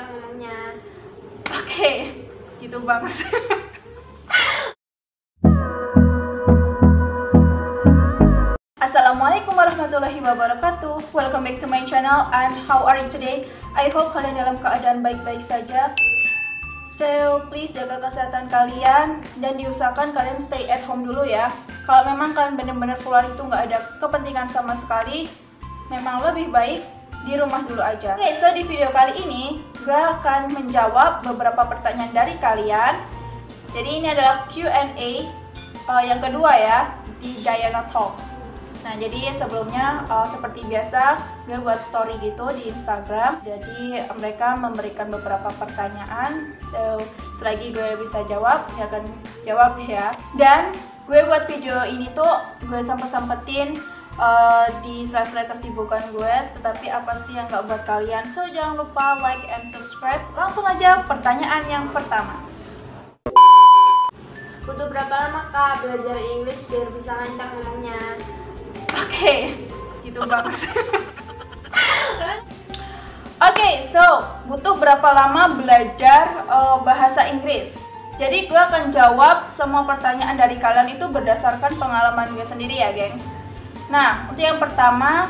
ntar ngomongnya. Oke, gitu banget. Assalamualaikum warahmatullahi wabarakatuh. Welcome back to my channel, and how are you today? I hope kalian dalam keadaan baik-baik saja. So, please jaga kesehatan kalian dan diusahakan kalian stay at home dulu ya. Kalau memang kalian benar-benar keluar itu nggak ada kepentingan sama sekali, memang lebih baik di rumah dulu aja. Oke, so di video kali ini gue akan menjawab beberapa pertanyaan dari kalian. Jadi ini adalah Q&A yang kedua ya di Diana Talks. Nah, jadi sebelumnya seperti biasa gue buat story gitu di Instagram. Jadi mereka memberikan beberapa pertanyaan. So, selagi gue bisa jawab, ya akan jawab ya. Dan gue buat video ini tuh gue sempetin di sela-sela kesibukan gue. Tetapi apa sih yang gak buat kalian? So, jangan lupa like and subscribe. Langsung aja pertanyaan yang pertama. Butuh berapa lama kak belajar Inggris biar bisa lancar ngomongnya? Oke, gitu banget. Oke, so butuh berapa lama belajar bahasa Inggris? Jadi gue akan jawab semua pertanyaan dari kalian itu berdasarkan pengalaman gue sendiri ya, gengs. Nah, untuk yang pertama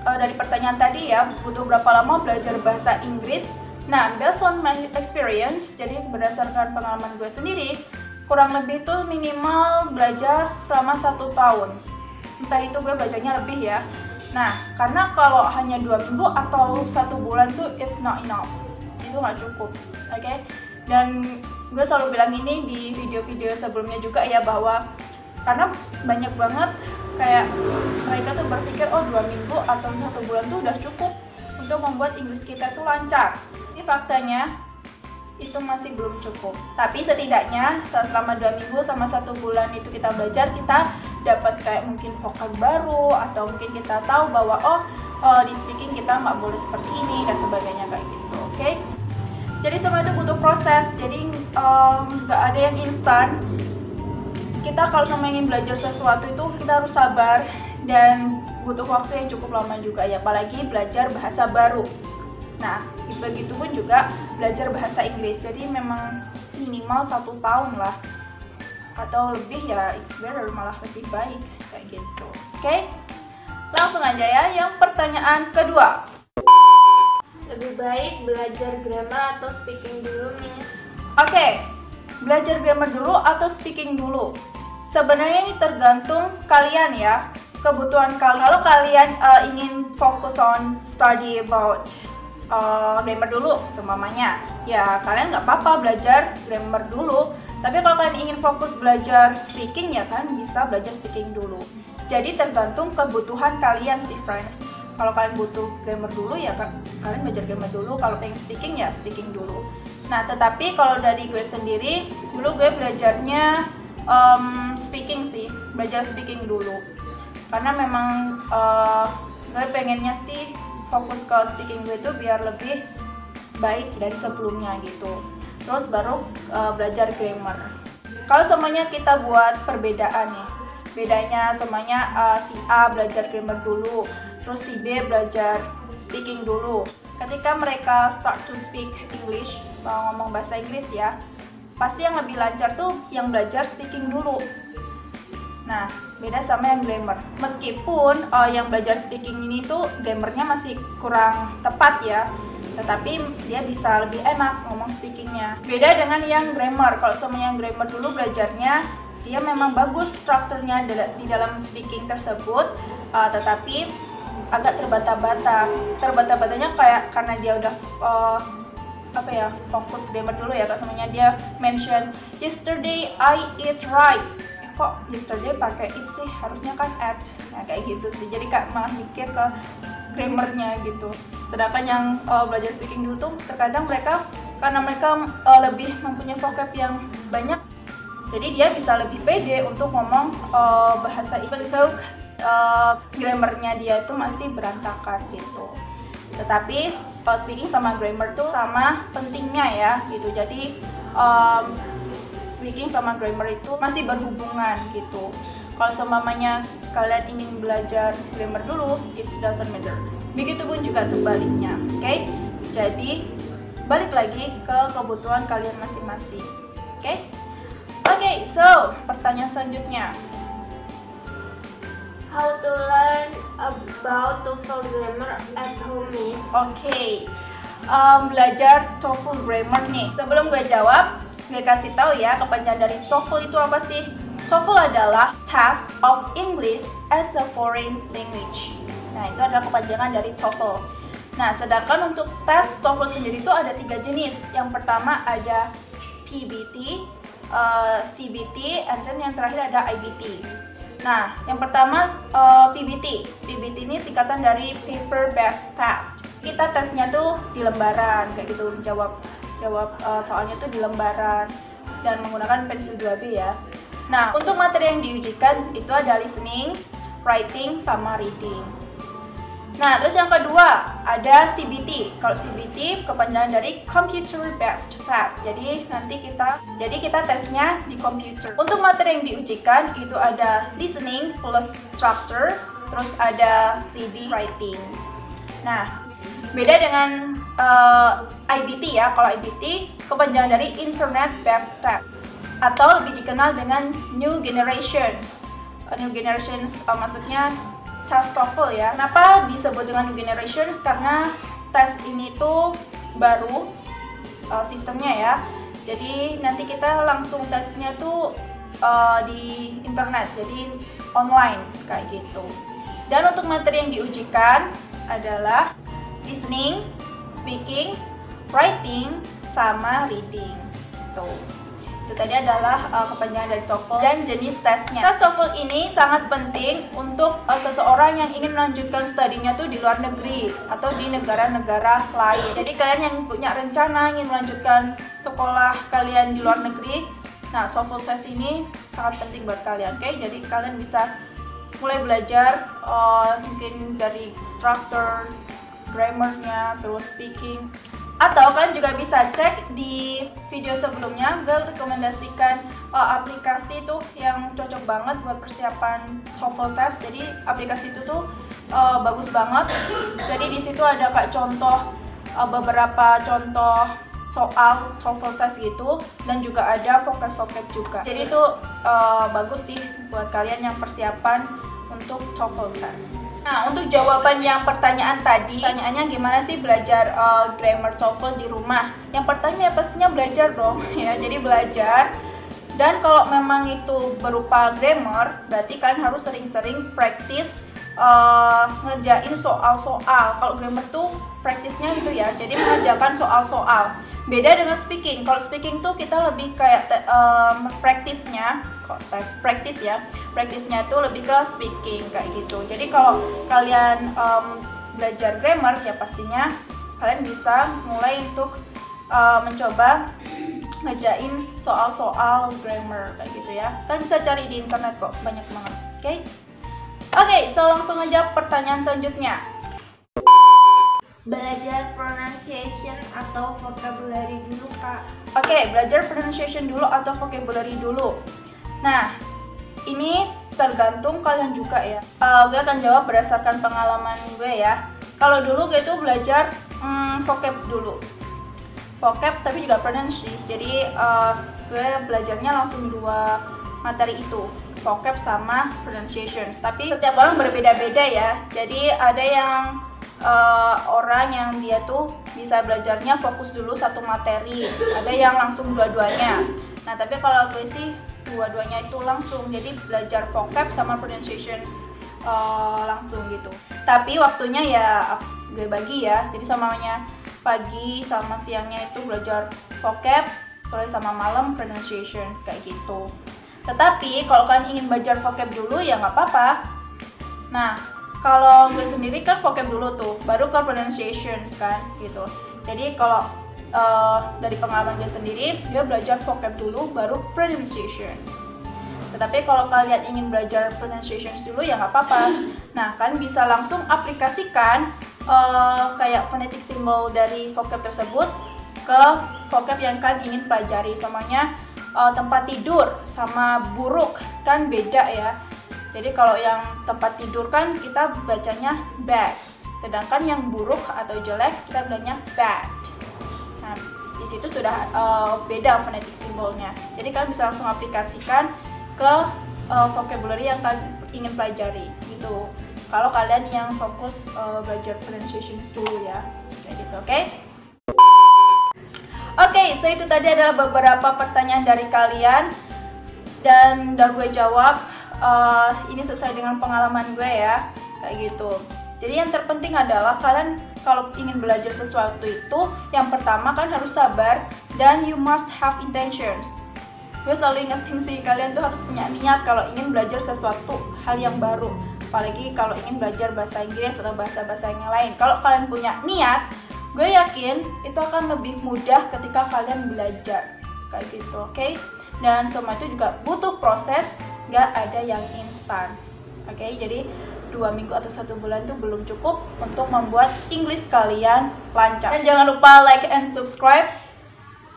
dari pertanyaan tadi ya, butuh berapa lama belajar bahasa Inggris? Nah, based on my experience, jadi berdasarkan pengalaman gue sendiri, kurang lebih tuh minimal belajar selama 1 tahun. Entah itu gue belajarnya lebih ya. Nah, karena kalau hanya 2 minggu atau 1 bulan tuh it's not enough. Itu nggak cukup, oke? Dan gue selalu bilang ini di video-video sebelumnya juga ya, bahwa karena banyak banget kayak mereka tuh berpikir oh 2 minggu atau 1 bulan tuh udah cukup untuk membuat Inggris kita tuh lancar. Ini faktanya itu masih belum cukup. Tapi setidaknya selama 2 minggu sama 1 bulan itu kita belajar, kita dapat kayak mungkin vokal baru, atau mungkin kita tahu bahwa di speaking kita nggak boleh seperti ini dan sebagainya kayak gitu. Oke? Jadi semua itu butuh proses. Jadi nggak ada yang instan. Kita kalau sama ingin belajar sesuatu itu kita harus sabar dan butuh waktu yang cukup lama juga ya, apalagi belajar bahasa baru. Nah, begitu pun juga belajar bahasa Inggris. Jadi memang minimal 1 tahun lah, atau lebih ya, it's better, malah lebih baik kayak gitu. Oke? Langsung aja ya, yang pertanyaan kedua. Lebih baik belajar grammar atau speaking dulu nih? Oke, belajar grammar dulu atau speaking dulu? Sebenarnya ini tergantung kalian ya, kebutuhan kalian. Kalau kalian ingin fokus on study about grammar dulu seumpamanya, ya kalian nggak apa-apa belajar grammar dulu. Tapi kalau kalian ingin fokus belajar speaking, ya kan bisa belajar speaking dulu. Jadi tergantung kebutuhan kalian sih, friends. Kalau kalian butuh grammar dulu, ya kan kalian belajar grammar dulu. Kalau pengen speaking, ya speaking dulu. Nah, tetapi kalau dari gue sendiri, dulu gue belajarnya speaking sih, belajar speaking dulu. Karena memang gue pengennya sih fokus ke speaking gue itu biar lebih baik dari sebelumnya gitu. Terus baru belajar grammar. Kalau semuanya kita buat perbedaan nih, bedanya semuanya si A belajar grammar dulu, terus si B belajar speaking dulu. Ketika mereka start to speak English, ngomong bahasa Inggris ya, pasti yang lebih lancar tuh yang belajar speaking dulu. Nah, beda sama yang grammar. Meskipun yang belajar speaking ini tuh grammarnya masih kurang tepat ya, tetapi dia bisa lebih enak ngomong speakingnya. Beda dengan yang grammar. Kalau sama yang grammar dulu belajarnya, dia memang bagus strukturnya di dalam speaking tersebut, tetapi agak terbata-bata. Terbata-batanya kayak karena dia udah fokus grammar dulu ya. Kalau semuanya dia mention yesterday I eat rice. Kok yesterday pakai it sih, harusnya kan at. Nah, kayak gitu sih. Jadi kayak malah mikir ke grammarnya gitu. Sedangkan yang belajar speaking dulu tuh terkadang mereka, karena mereka lebih mempunyai vocab yang banyak, jadi dia bisa lebih pede untuk ngomong bahasa Inggris. So grammarnya dia itu masih berantakan gitu. Tetapi speaking sama grammar tuh sama pentingnya ya gitu. Jadi speaking sama grammar itu masih berhubungan gitu. Kalau seumpamanya kalian ingin belajar grammar dulu, it doesn't matter. Begitupun juga sebaliknya, oke? Jadi balik lagi ke kebutuhan kalian masing-masing. Oke, so pertanyaan selanjutnya. How to learn about TOEFL grammar at home is? Belajar TOEFL grammar nih. Sebelum gue jawab, gue kasih tahu ya kepanjangan dari TOEFL itu apa sih? TOEFL adalah Test of English as a Foreign Language. Nah, itu adalah kepanjangan dari TOEFL. Nah, sedangkan untuk tes TOEFL sendiri itu ada 3 jenis. Yang pertama ada PBT, CBT, and then yang terakhir ada IBT. Nah, yang pertama PBT. PBT ini singkatan dari Paper Based Test. Kita tesnya tuh di lembaran, kayak gitu, jawab soalnya tuh di lembaran dan menggunakan pensil 2B ya. Nah, untuk materi yang diujikan itu ada listening, writing, sama reading. Nah, terus yang kedua ada CBT. Kalau CBT kepanjangan dari Computer Based Test. Jadi kita tesnya di komputer. Untuk materi yang diujikan itu ada listening plus structure, terus ada reading, writing. Nah, beda dengan IBT ya. Kalau IBT kepanjangan dari Internet Based Test atau lebih dikenal dengan New Generations. New Generations maksudnya tes TOEFL ya. Kenapa disebut dengan New Generations? Karena tes ini tuh baru sistemnya ya. Jadi nanti kita langsung tesnya tuh di internet, jadi online kayak gitu. Dan untuk materi yang diujikan adalah listening, speaking, writing, sama reading. Tuh. Itu tadi adalah kepanjangan dari TOEFL dan jenis tesnya. Tes TOEFL ini sangat penting untuk seseorang yang ingin melanjutkan studinya tuh di luar negeri atau di negara-negara lain. Jadi kalian yang punya rencana ingin melanjutkan sekolah kalian di luar negeri, nah TOEFL test ini sangat penting buat kalian. Jadi kalian bisa mulai belajar mungkin dari structure, grammarnya, terus speaking. Atau kalian juga bisa cek di video sebelumnya, gue rekomendasikan aplikasi tuh yang cocok banget buat persiapan TOEFL test. Jadi aplikasi itu tuh bagus banget. Jadi di situ ada kayak contoh beberapa contoh soal TOEFL test gitu, dan juga ada vocab juga. Jadi itu bagus sih buat kalian yang persiapan untuk TOEFL test. Nah, untuk jawaban yang pertanyaan tadi, pertanyaannya gimana sih belajar grammar TOEFL di rumah? Yang pertama ya pastinya belajar dong ya, jadi belajar. Dan kalau memang itu berupa grammar, berarti kalian harus sering-sering praktis ngerjain soal-soal. Kalau grammar tuh praktisnya gitu ya, jadi mengerjakan soal-soal. Beda dengan speaking. Kalau speaking tuh kita lebih kayak praktisnya, praktis ya. Praktisnya tuh lebih ke speaking kayak gitu. Jadi kalau kalian belajar grammar ya pastinya kalian bisa mulai untuk mencoba ngerjain soal-soal grammar kayak gitu ya. Kalian bisa cari di internet kok, banyak banget. Oke, so langsung aja pertanyaan selanjutnya. Belajar pronunciation atau vocabulary dulu, Kak? Oke, belajar pronunciation dulu atau vocabulary dulu. Nah, ini tergantung kalian juga ya. Gue akan jawab berdasarkan pengalaman gue ya. Kalau dulu gue tuh belajar vocab dulu. Vocab tapi juga pronunciation. Jadi gue belajarnya langsung 2 materi itu, vocab sama pronunciation. Tapi setiap orang berbeda-beda ya. Jadi ada yang orang yang dia tuh bisa belajarnya fokus dulu 1 materi, ada yang langsung dua-duanya. Nah, tapi kalau gue sih dua-duanya itu langsung, jadi belajar vocab sama pronunciation langsung gitu. Tapi waktunya ya gue bagi ya, jadi samanya pagi sama siangnya itu belajar vocab, sore sama malam pronunciation kayak gitu. Tetapi kalau kalian ingin belajar vocab dulu ya nggak apa-apa. Nah, kalau gue sendiri kan vocab dulu tuh, baru ke pronunciation kan gitu. Jadi kalau dari pengalaman gue sendiri, gue belajar vocab dulu, baru pronunciation. Tetapi kalau kalian ingin belajar pronunciation dulu ya nggak apa-apa. Nah, kalian bisa langsung aplikasikan kayak phonetic symbol dari vocab tersebut ke vocab yang kalian ingin pelajari. Samanya tempat tidur sama buruk kan beda ya. Jadi kalau yang tempat tidur kan kita bacanya bad, sedangkan yang buruk atau jelek kita bilangnya bad. Nah, di situ sudah beda fonetik simbolnya. Jadi kalian bisa langsung aplikasikan ke vocabulary yang kalian ingin pelajari gitu. Kalau kalian yang fokus belajar pronunciation dulu ya, kayak gitu, oke? Oke, so itu tadi adalah beberapa pertanyaan dari kalian dan udah gue jawab. Ini sesuai dengan pengalaman gue ya, kayak gitu. Jadi yang terpenting adalah kalian kalau ingin belajar sesuatu itu, yang pertama kan harus sabar dan you must have intentions. Gue selalu ingetin sih, kalian tuh harus punya niat kalau ingin belajar sesuatu hal yang baru. Apalagi kalau ingin belajar bahasa Inggris atau bahasa-bahasa yang lain. Kalau kalian punya niat, gue yakin itu akan lebih mudah ketika kalian belajar. Kayak gitu, oke? Dan semua itu juga butuh proses, gak ada yang instan. Oke, jadi 2 minggu atau 1 bulan itu belum cukup untuk membuat English kalian lancar. Dan jangan lupa like and subscribe.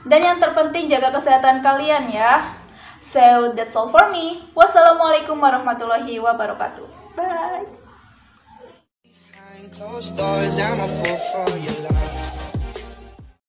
Dan yang terpenting jaga kesehatan kalian ya. So that's all for me. Wassalamualaikum warahmatullahi wabarakatuh. Bye. Behind closed doors, I'm a fool for your love.